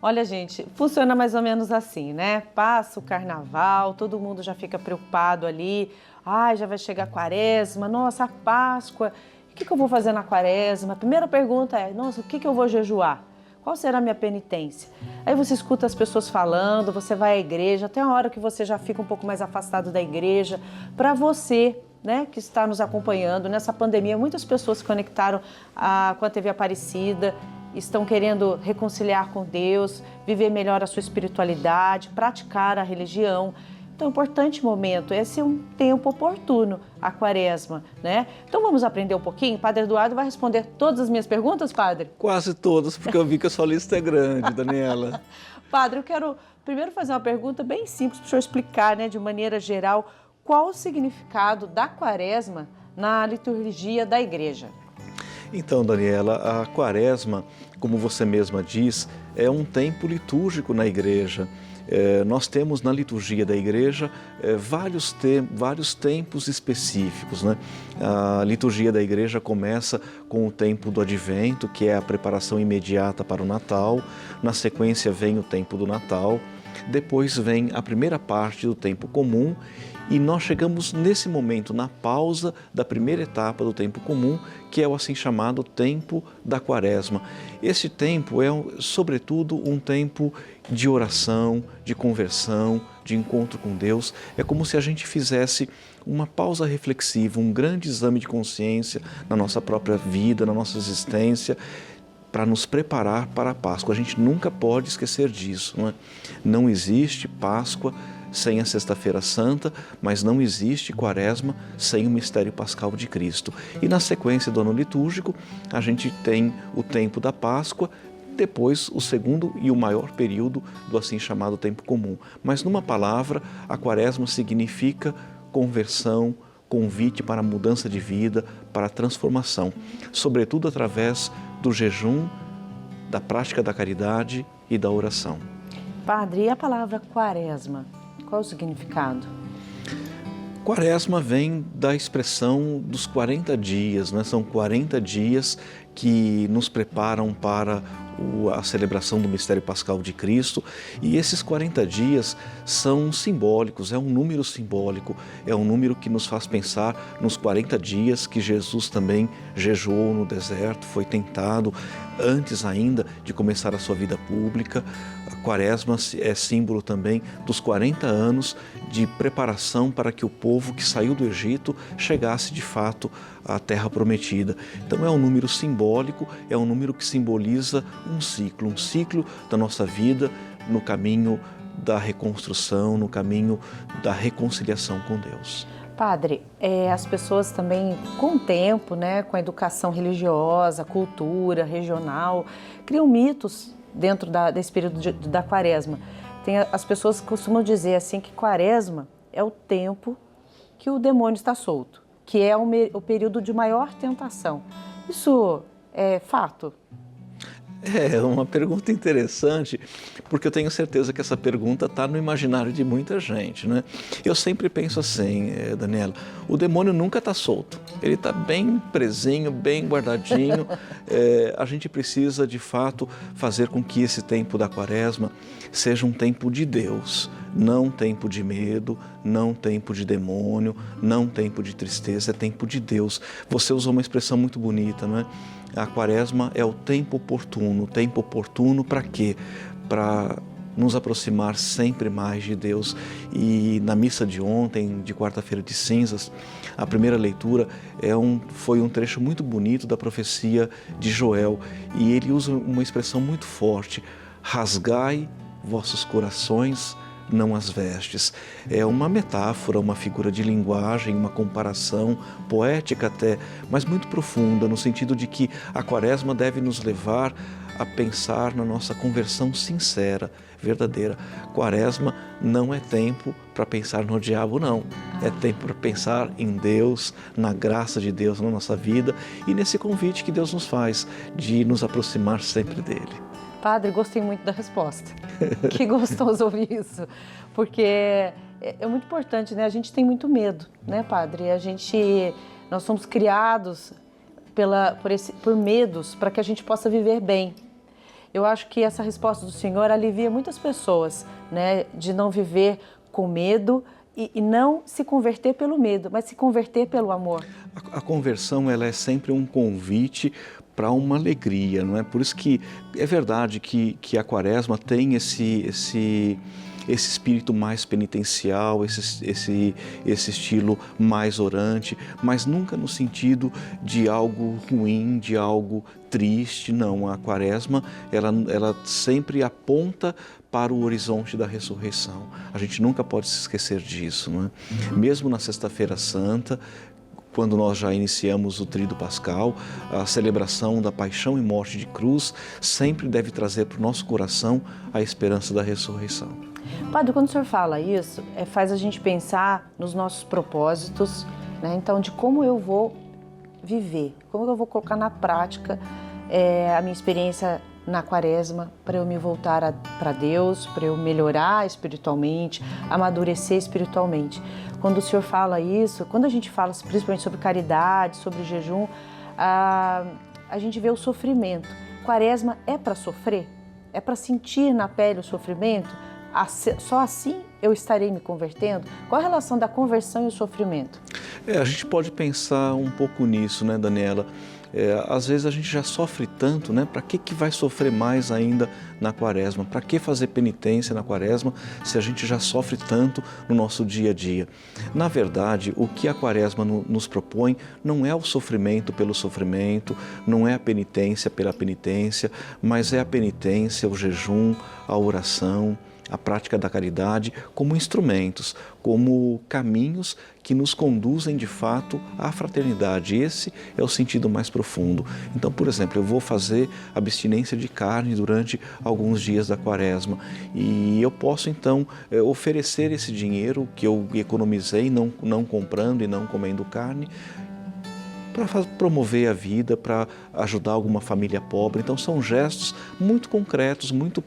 Olha, gente, funciona mais ou menos assim, né? Passa o carnaval, todo mundo já fica preocupado ali. Ai, já vai chegar a quaresma, nossa, a Páscoa. O que eu vou fazer na quaresma? A primeira pergunta é, nossa, o que eu vou jejuar? Qual será a minha penitência? Aí você escuta as pessoas falando, você vai à igreja, até a hora que você já fica um pouco mais afastado da igreja. Para você, né, que está nos acompanhando nessa pandemia, muitas pessoas se conectaram com a TV Aparecida, estão querendo reconciliar com Deus, viver melhor a sua espiritualidade, praticar a religião. Então, é um importante momento, esse é um tempo oportuno, a quaresma, né? Então, vamos aprender um pouquinho? Padre Eduardo vai responder todas as minhas perguntas, padre? Quase todas, porque eu vi que a sua lista é grande, Daniela. Padre, eu quero primeiro fazer uma pergunta bem simples para o senhor explicar, né, de maneira geral, qual o significado da quaresma na liturgia da igreja. Então, Daniela, a quaresma, como você mesma diz, é um tempo litúrgico na igreja. Nós temos na liturgia da igreja vários tempos específicos, né? A liturgia da igreja começa com o tempo do Advento, que é a preparação imediata para o Natal. Na sequência vem o tempo do Natal. Depois vem a primeira parte do tempo comum e nós chegamos nesse momento, na pausa da primeira etapa do tempo comum, que é o assim chamado tempo da quaresma. Esse tempo é, sobretudo, um tempo de oração, de conversão, de encontro com Deus. É como se a gente fizesse uma pausa reflexiva, um grande exame de consciência na nossa própria vida, na nossa existência, para nos preparar para a Páscoa. A gente nunca pode esquecer disso, não é? Não existe Páscoa sem a Sexta-feira Santa, mas não existe Quaresma sem o mistério pascal de Cristo. E na sequência do ano litúrgico, a gente tem o tempo da Páscoa, depois o segundo e o maior período do assim chamado tempo comum. Mas numa palavra, a Quaresma significa conversão, convite para a mudança de vida, para a transformação, sobretudo através do jejum, da prática da caridade e da oração. Padre, e a palavra quaresma? Qual o significado? Quaresma vem da expressão dos 40 dias, né? São 40 dias que nos preparam para a celebração do mistério pascal de Cristo, e esses 40 dias são simbólicos, é um número simbólico, é um número que nos faz pensar nos 40 dias que Jesus também jejuou no deserto, foi tentado antes ainda de começar a sua vida pública. A Quaresma é símbolo também dos 40 anos de preparação para que o povo que saiu do Egito chegasse de fato à Terra Prometida. Então é um número simbólico, é um número que simboliza um ciclo da nossa vida no caminho da reconstrução, no caminho da reconciliação com Deus. Padre, as pessoas também, com o tempo, né, com a educação religiosa, cultura regional, criam mitos dentro desse período da quaresma. As pessoas costumam dizer assim que quaresma é o tempo que o demônio está solto, que é o período de maior tentação. Isso é fato? É uma pergunta interessante, porque eu tenho certeza que essa pergunta está no imaginário de muita gente, né? Eu sempre penso assim, Daniela, o demônio nunca está solto, ele está bem presinho, bem guardadinho. A gente precisa, de fato, fazer com que esse tempo da quaresma seja um tempo de Deus, não tempo de medo, não tempo de demônio, não tempo de tristeza, é tempo de Deus. Você usou uma expressão muito bonita, não é? A quaresma é o tempo oportuno para quê? Para nos aproximar sempre mais de Deus. E na missa de ontem, de quarta-feira de cinzas, a primeira leitura foi um trecho muito bonito da profecia de Joel, e ele usa uma expressão muito forte: rasgai vossos corações, não as vestes. É uma metáfora, uma figura de linguagem, uma comparação poética até, mas muito profunda, no sentido de que a quaresma deve nos levar a pensar na nossa conversão sincera, verdadeira. Quaresma não é tempo para pensar no diabo, não. É tempo para pensar em Deus, na graça de Deus na nossa vida e nesse convite que Deus nos faz de nos aproximar sempre dele. Padre, gostei muito da resposta. Que gostoso ouvir isso, porque é muito importante, né? A gente tem muito medo, né, Padre? Nós somos criados por medos para que a gente possa viver bem. eu acho que essa resposta do Senhor alivia muitas pessoas, né, de não viver com medo e não se converter pelo medo, mas se converter pelo amor. A conversão, ela é sempre um convite para uma alegria, não é? Por isso que é verdade que a Quaresma tem esse espírito mais penitencial, esse estilo mais orante, mas nunca no sentido de algo ruim, de algo triste, não. A Quaresma, ela sempre aponta para o horizonte da ressurreição. A gente nunca pode se esquecer disso, não é? Mesmo na Sexta-feira Santa, quando nós já iniciamos o Tríduo Pascal, a celebração da paixão e morte de cruz sempre deve trazer para o nosso coração a esperança da ressurreição. Padre, quando o senhor fala isso, faz a gente pensar nos nossos propósitos, né? Então, de como eu vou viver, como eu vou colocar na prática a minha experiência na Quaresma, para eu me voltar para Deus, para eu melhorar espiritualmente, amadurecer espiritualmente. Quando o senhor fala isso, quando a gente fala principalmente sobre caridade, sobre jejum, a gente vê o sofrimento. Quaresma é para sofrer? É para sentir na pele o sofrimento? Só assim eu estarei me convertendo? Qual a relação da conversão e o sofrimento? A gente pode pensar um pouco nisso, né, Daniela? Às vezes a gente já sofre tanto, né? Para que vai sofrer mais ainda na Quaresma? Para que fazer penitência na Quaresma se a gente já sofre tanto no nosso dia a dia? Na verdade, o que a Quaresma nos propõe não é o sofrimento pelo sofrimento, não é a penitência pela penitência, mas é a penitência, o jejum, a oração, a prática da caridade como instrumentos, como caminhos que nos conduzem de fato à fraternidade. Esse é o sentido mais profundo. Então, por exemplo, eu vou fazer abstinência de carne durante alguns dias da Quaresma e eu posso então oferecer esse dinheiro que eu economizei não comprando e não comendo carne, para promover a vida, para ajudar alguma família pobre. Então são gestos muito concretos, muito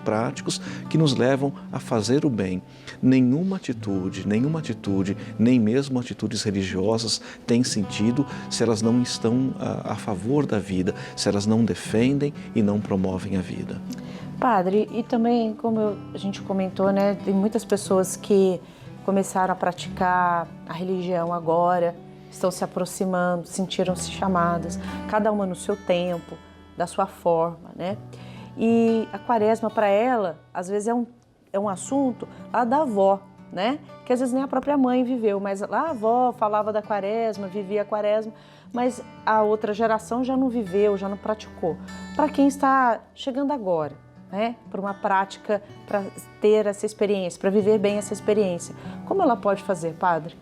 práticos, que nos levam a fazer o bem. Nenhuma atitude, nem mesmo atitudes religiosas tem sentido se elas não estão a favor da vida, se elas não defendem e não promovem a vida. Padre, e também, como a gente comentou, né, tem muitas pessoas que começaram a praticar a religião agora, estão se aproximando, sentiram-se chamadas, cada uma no seu tempo, da sua forma, né? E a Quaresma, para ela, às vezes é um assunto lá da avó, né? Que às vezes nem a própria mãe viveu, mas lá a avó falava da Quaresma, vivia a Quaresma, mas a outra geração já não viveu, já não praticou. Para quem está chegando agora, né? Para uma prática, para ter essa experiência, para viver bem essa experiência, como ela pode fazer, Padre?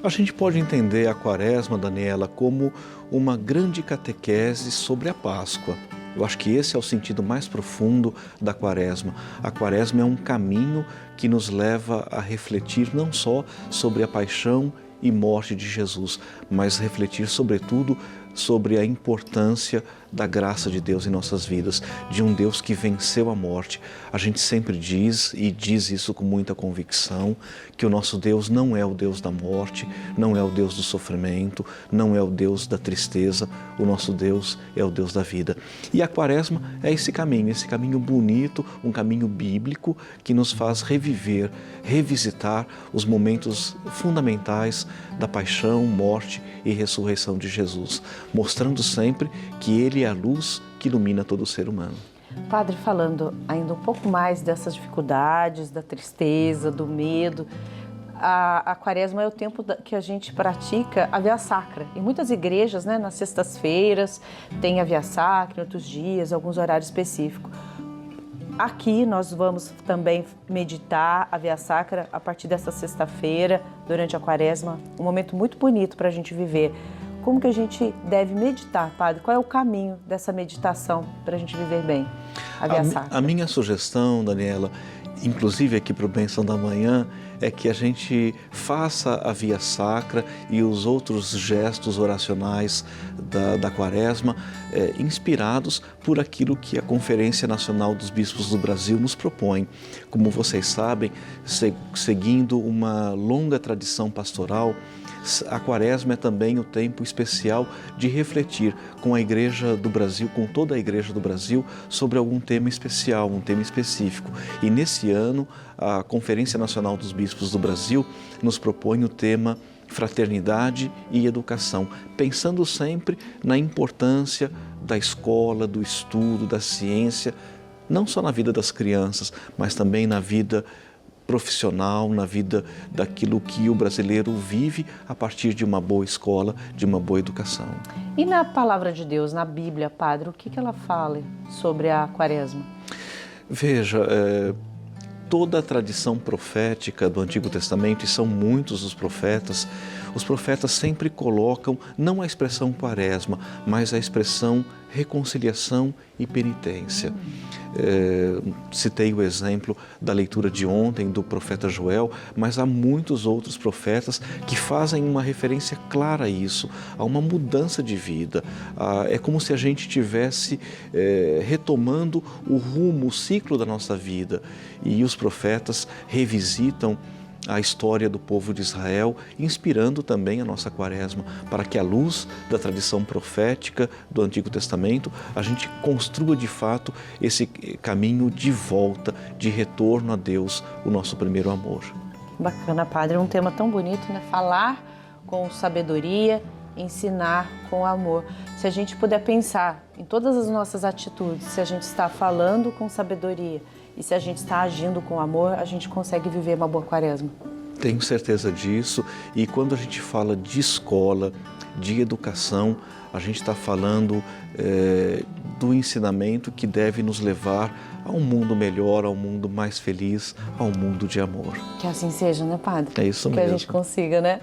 A gente pode entender a Quaresma, Daniela, como uma grande catequese sobre a Páscoa. Eu acho que esse é o sentido mais profundo da Quaresma. A Quaresma é um caminho que nos leva a refletir não só sobre a paixão e morte de Jesus, mas refletir sobretudo sobre a importância da graça de Deus em nossas vidas, de um Deus que venceu a morte. A gente sempre diz, e diz isso com muita convicção, que o nosso Deus não é o Deus da morte, não é o Deus do sofrimento, não é o Deus da tristeza, o nosso Deus é o Deus da vida. E a Quaresma é esse caminho bonito, um caminho bíblico que nos faz reviver, revisitar os momentos fundamentais da paixão, morte e ressurreição de Jesus, mostrando sempre que Ele é a luz que ilumina todo o ser humano. Padre, falando ainda um pouco mais dessas dificuldades, da tristeza, do medo, a Quaresma é o tempo que a gente pratica a Via Sacra. Em muitas igrejas, né, nas sextas-feiras, tem a Via Sacra, em outros dias, alguns horários específicos. Aqui nós vamos também meditar a Via Sacra a partir dessa sexta-feira, durante a Quaresma, um momento muito bonito para a gente viver. Como que a gente deve meditar, Padre? Qual é o caminho dessa meditação para a gente viver bem a Via Sacra? A minha sugestão, Daniela, inclusive aqui para o Bênção da Manhã, é que a gente faça a Via Sacra e os outros gestos oracionais da Quaresma inspirados por aquilo que a Conferência Nacional dos Bispos do Brasil nos propõe. Como vocês sabem, seguindo uma longa tradição pastoral, A Quaresma é também o tempo especial de refletir com a Igreja do Brasil, com toda a Igreja do Brasil, sobre algum tema especial, um tema específico. E nesse ano, a Conferência Nacional dos Bispos do Brasil nos propõe o tema Fraternidade e Educação, pensando sempre na importância da escola, do estudo, da ciência, não só na vida das crianças, mas também na vida profissional, na vida daquilo que o brasileiro vive a partir de uma boa escola, de uma boa educação. E na Palavra de Deus, na Bíblia, Padre, o que ela fala sobre a Quaresma? Veja, toda a tradição profética do Antigo Testamento, e são muitos os profetas sempre colocam não a expressão Quaresma, mas a expressão reconciliação e penitência. Citei o exemplo da leitura de ontem do profeta Joel, mas há muitos outros profetas que fazem uma referência clara a isso, a uma mudança de vida. É como se a gente estivesse retomando o rumo, o ciclo da nossa vida. E os profetas revisitam a história do povo de Israel, inspirando também a nossa Quaresma, para que à luz da tradição profética do Antigo Testamento, a gente construa de fato esse caminho de volta, de retorno a Deus, o nosso primeiro amor. Bacana, Padre, é um tema tão bonito, né? Falar com sabedoria, ensinar com amor. Se a gente puder pensar em todas as nossas atitudes, se a gente está falando com sabedoria e se a gente está agindo com amor, a gente consegue viver uma boa Quaresma. Tenho certeza disso. E quando a gente fala de escola, de educação, a gente está falando do ensinamento que deve nos levar a um mundo melhor, a um mundo mais feliz, a um mundo de amor. Que assim seja, né, Padre? É isso mesmo. Que a gente consiga, né?